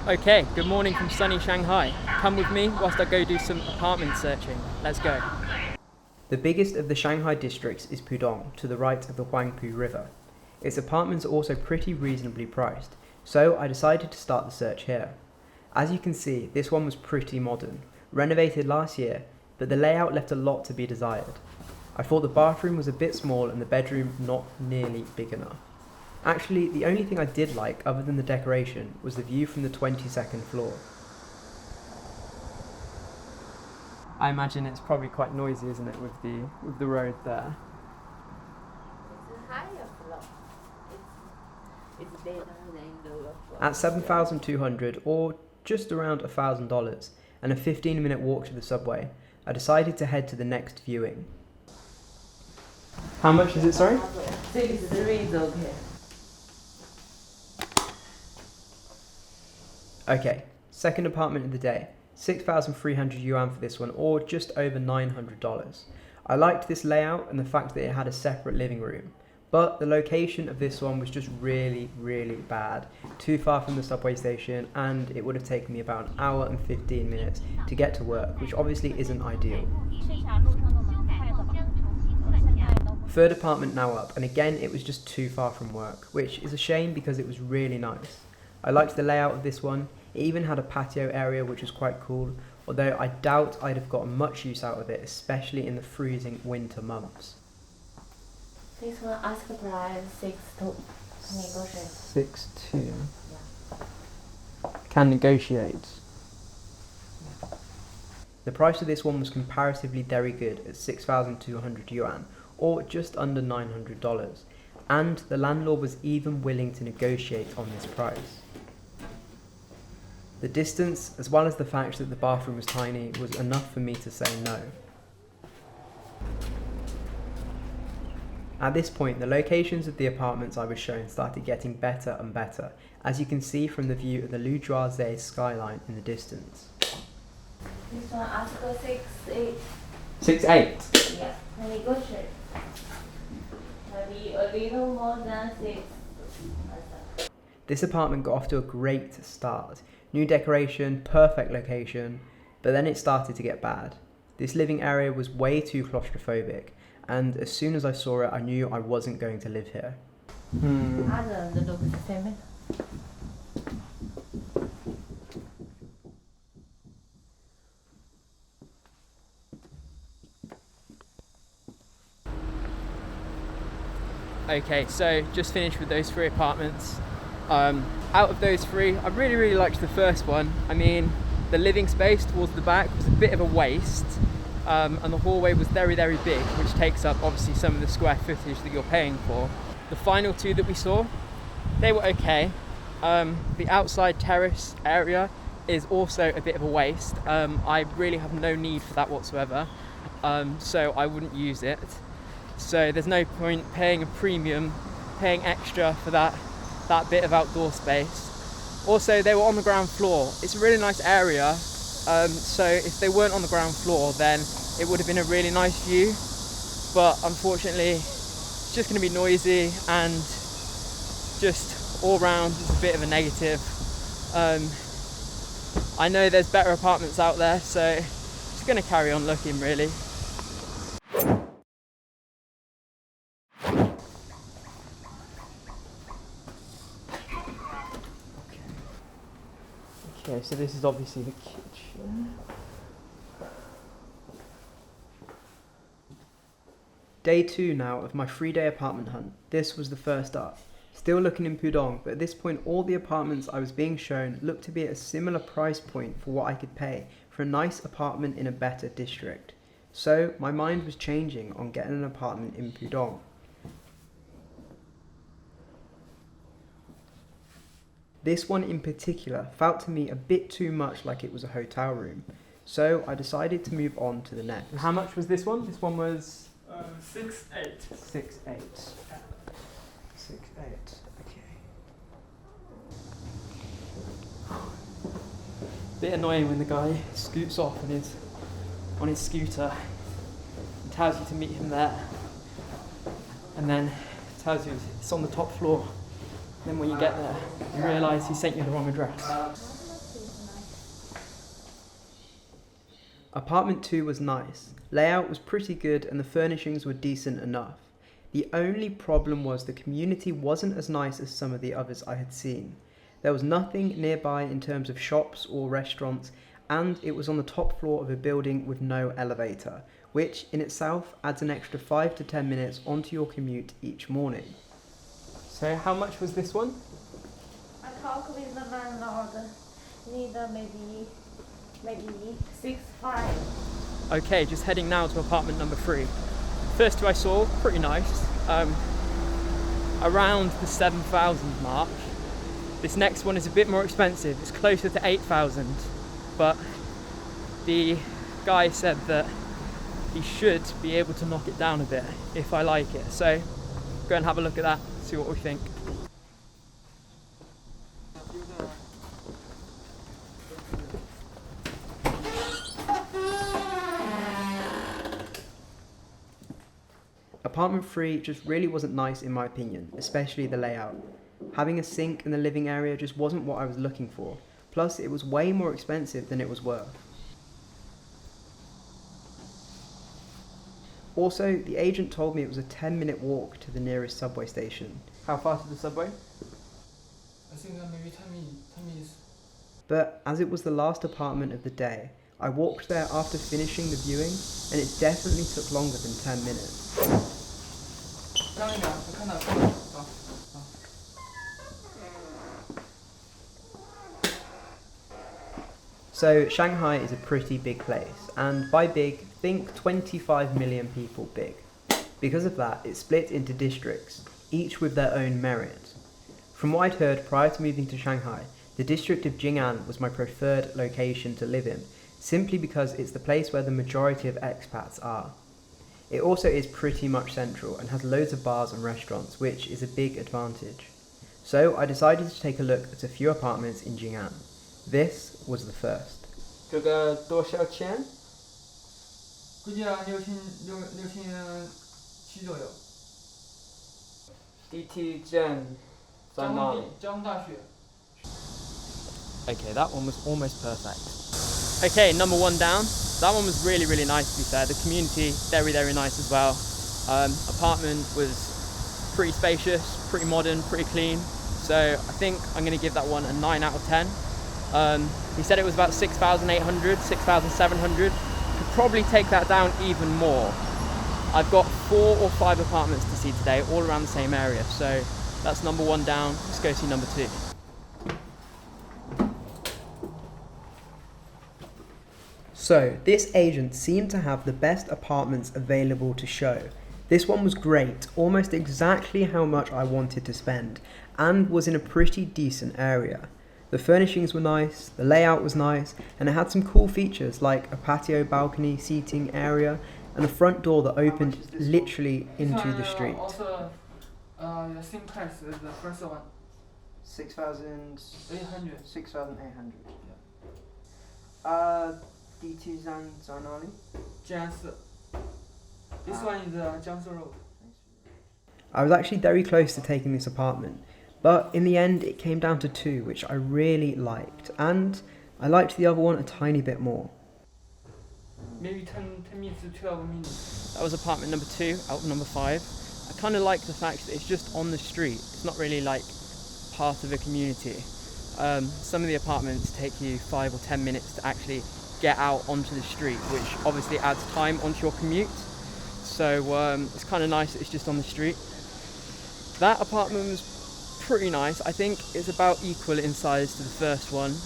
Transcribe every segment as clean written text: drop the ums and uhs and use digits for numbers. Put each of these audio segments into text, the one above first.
Okay, good morning from sunny Shanghai. Come with me whilst I go do some apartment searching. Let's go. The biggest of the Shanghai districts is Pudong, to the right of the Huangpu River. Its apartments are also pretty reasonably priced, so I decided to start the search here. As you can see, this one was pretty modern, renovated last year, but the layout left a lot to be desired. I thought the bathroom was a bit small and the bedroom not nearly big enough. Actually, the only thing I did like, other than the decoration, was the view from the 22nd floor. I imagine it's probably quite noisy, isn't it, with the road there? It's a higher floor. It's better than the lower floor. At $7,200, or just around $1,000, and a 15-minute walk to the subway, I decided to head to the next viewing. How much is it, sorry? 63 is okay. Okay, second apartment of the day. 6,300 yuan for this one, or just over $900. I liked this layout and the fact that it had a separate living room, but the location of this one was just really bad. Too far from the subway station, and it would have taken me about an hour and 15 minutes to get to work, which obviously isn't ideal. Third apartment now up, and again it was just too far from work, which is a shame because it was really nice. I liked the layout of this one. It even had a patio area, which was quite cool, although I doubt I'd have gotten much use out of it, especially in the freezing winter months. This one ask price 6.2. Negotiate. 6.2. Yeah. Can negotiate. The price of this one was comparatively very good at 6,200 yuan, or just under $900, and the landlord was even willing to negotiate on this price. The distance, as well as the fact that the bathroom was tiny, was enough for me to say no. At this point, the locations of the apartments I was shown started getting better and better, as you can see from the view of the Lujiazhe skyline in the distance. This one ask for 6.8. 6.8? Yeah, can negotiate. Maybe a little more than 6. This apartment got off to a great start. New decoration, perfect location, but then it started to get bad. This living area was way too claustrophobic, and as soon as I saw it, I knew I wasn't going to live here. Other look the same. Okay, so just finished with those 3 apartments. Out of those 3, I really liked the first one. I mean, the living space towards the back was a bit of a waste, and the hallway was very big, which takes up obviously some of the square footage that you're paying for. The final 2 that we saw, they were okay. The outside terrace area is also a bit of a waste. I really have no need for that whatsoever, so I wouldn't use it. So there's no point paying a premium, paying extra for that bit of outdoor space. Also, they were on the ground floor. It's a really nice area, so if they weren't on the ground floor, then it would have been a really nice view, but unfortunately it's just going to be noisy and just all round it's a bit of a negative. I know there's better apartments out there, so just going to carry on looking really. Okay, so this is obviously the kitchen. Day 2 now of my 3-day apartment hunt. This was the first up. Still looking in Pudong, but at this point all the apartments I was being shown looked to be at a similar price point for what I could pay for a nice apartment in a better district. So my mind was changing on getting an apartment in Pudong. This one in particular felt to me a bit too much like it was a hotel room, so I decided to move on to the next. How much was this one? This one was 6.8. 6.8. 6.8. Okay. Bit annoying when the guy scoots off on his scooter and tells you to meet him there, and then tells you it's on the top floor. Then when you get there, you realise he sent you the wrong address. Apartment 2 was nice, layout was pretty good and the furnishings were decent enough. The only problem was the community wasn't as nice as some of the others I had seen. There was nothing nearby in terms of shops or restaurants, and it was on the top floor of a building with no elevator, which in itself adds an extra 5 to 10 minutes onto your commute each morning. So how much was this one? I talk with the landlord. Need maybe 6,500. Okay, just heading now to apartment number 3. First two I saw, pretty nice. Around the 7,000 mark. This next one is a bit more expensive. It's closer to 8,000, but the guy said that he should be able to knock it down a bit if I like it. So go and have a look at that, see what we think. Apartment 3 just really wasn't nice in my opinion, especially the layout. Having a sink in the living area just wasn't what I was looking for. Plus, it was way more expensive than it was worth. Also, the agent told me it was a 10-minute walk to the nearest subway station. How far to the subway? I think maybe 10 minutes. But as it was the last apartment of the day, I walked there after finishing the viewing, and it definitely took longer than 10 minutes. So Shanghai is a pretty big place, and by big, think 25 million people big. Because of that, it's split into districts, each with their own merit. From what I'd heard prior to moving to Shanghai, the district of Jing'an was my preferred location to live in, simply because it's the place where the majority of expats are. It also is pretty much central and has loads of bars and restaurants, which is a big advantage. So I decided to take a look at a few apartments in Jing'an. This was the first. 这个多少钱？估计6,700左右。地铁站在哪里？交通大学。 Okay, that one was almost perfect. Okay, number 1 down. That one was really, really nice to be fair. The community, very, very nice as well. Apartment was pretty spacious, pretty modern, pretty clean. So I think I'm going to give that one a 9 out of 10. He said it was about 6,800, 6,700. Could probably take that down even more. I've got 4 or 5 apartments to see today, all around the same area. So that's number 1 down. Let's go see number 2. So, this agent seemed to have the best apartments available to show. This one was great, almost exactly how much I wanted to spend, and was in a pretty decent area. The furnishings were nice, the layout was nice, and it had some cool features like a patio balcony seating area and a front door that opened literally into the street. Also, the same price as the first one. 6,800. 6,800. D2 Zan Zanali? Jiangsu. This one is Jiangsu Road. I was actually very close to taking this apartment, but in the end it came down to 2, which I really liked, and I liked the other one a tiny bit more. Maybe 10 minutes to 12 minutes. That was apartment number 2 out of number 5. I kind of like the fact that it's just on the street. It's not really like part of a community. Some of the apartments take you 5 or 10 minutes to actually get out onto the street, which obviously adds time onto your commute. So it's kind of nice that it's just on the street. That apartment was pretty nice. I think it's about equal in size to the first one.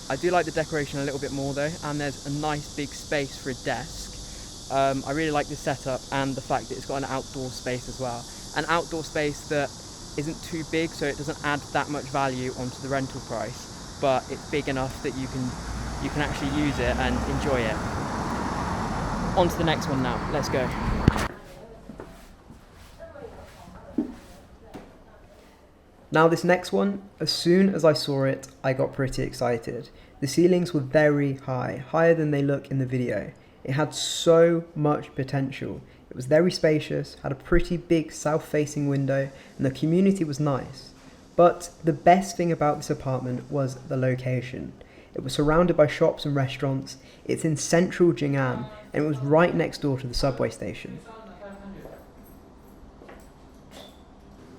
I do like the decoration a little bit more though, and there's a nice big space for a desk. I really like the setup and the fact that it's got an outdoor space as well. An outdoor space that isn't too big, so it doesn't add that much value onto the rental price, but it's big enough that you can actually use it and enjoy it. On to the next one now, let's go. Now this next one, as soon as I saw it, I got pretty excited. The ceilings were very high, higher than they look in the video. It had so much potential. It was very spacious, had a pretty big south-facing window, and the community was nice. But the best thing about this apartment was the location. It was surrounded by shops and restaurants. It's in central Jing'an, and it was right next door to the subway station.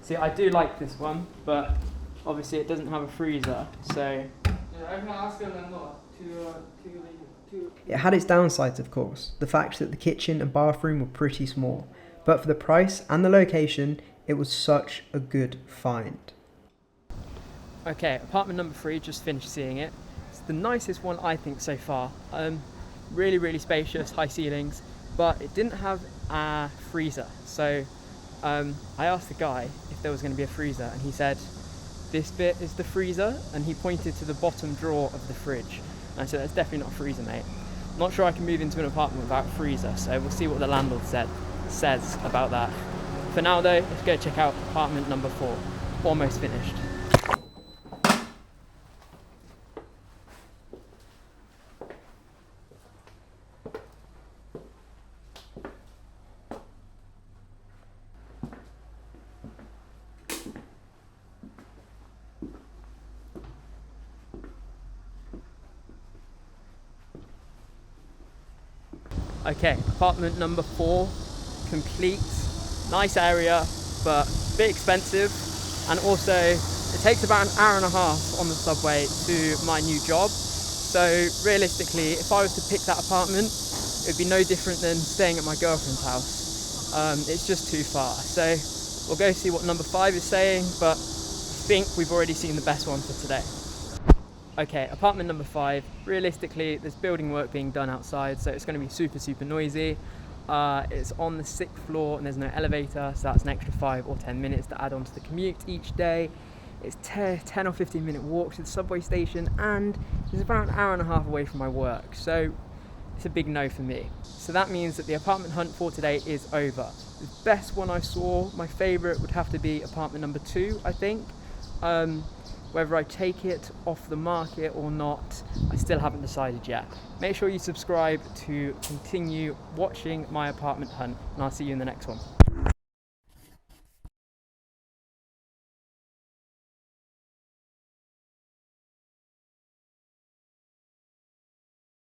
See, I do like this one, but obviously it doesn't have a freezer, so... Yeah, I can ask the landlord to It had its downsides, of course, the fact that the kitchen and bathroom were pretty small, but for the price and the location, it was such a good find. Okay, apartment number 3, just finished seeing it. It's the nicest one I think so far. Really, really spacious, high ceilings, but it didn't have a freezer. So I asked the guy if there was going to be a freezer, and he said, this bit is the freezer, and he pointed to the bottom drawer of the fridge. And I said, that's definitely not a freezer, mate. I'm not sure I can move into an apartment without a freezer, so we'll see what the landlord says about that. For now though, let's go check out apartment number 4. Almost finished. Okay, apartment number 4, complete, nice area, but a bit expensive, and also it takes about an hour and a half on the subway to my new job. So realistically, if I was to pick that apartment, it would be no different than staying at my girlfriend's house. It's just too far. So we'll go see what number 5 is saying, but I think we've already seen the best one for today. Okay, apartment number 5, realistically there's building work being done outside, so it's going to be super noisy. It's on the 6th floor and there's no elevator, so that's an extra 5 or 10 minutes to add on to the commute each day. It's 10 or 15 minute walk to the subway station, and it's about an hour and a half away from my work, so it's a big no for me. So that means that the apartment hunt for today is over. The best one I saw, my favourite, would have to be apartment number 2, I think. Whether I take it off the market or not, I still haven't decided yet. Make sure you subscribe to continue watching my apartment hunt, and I'll see you in the next one.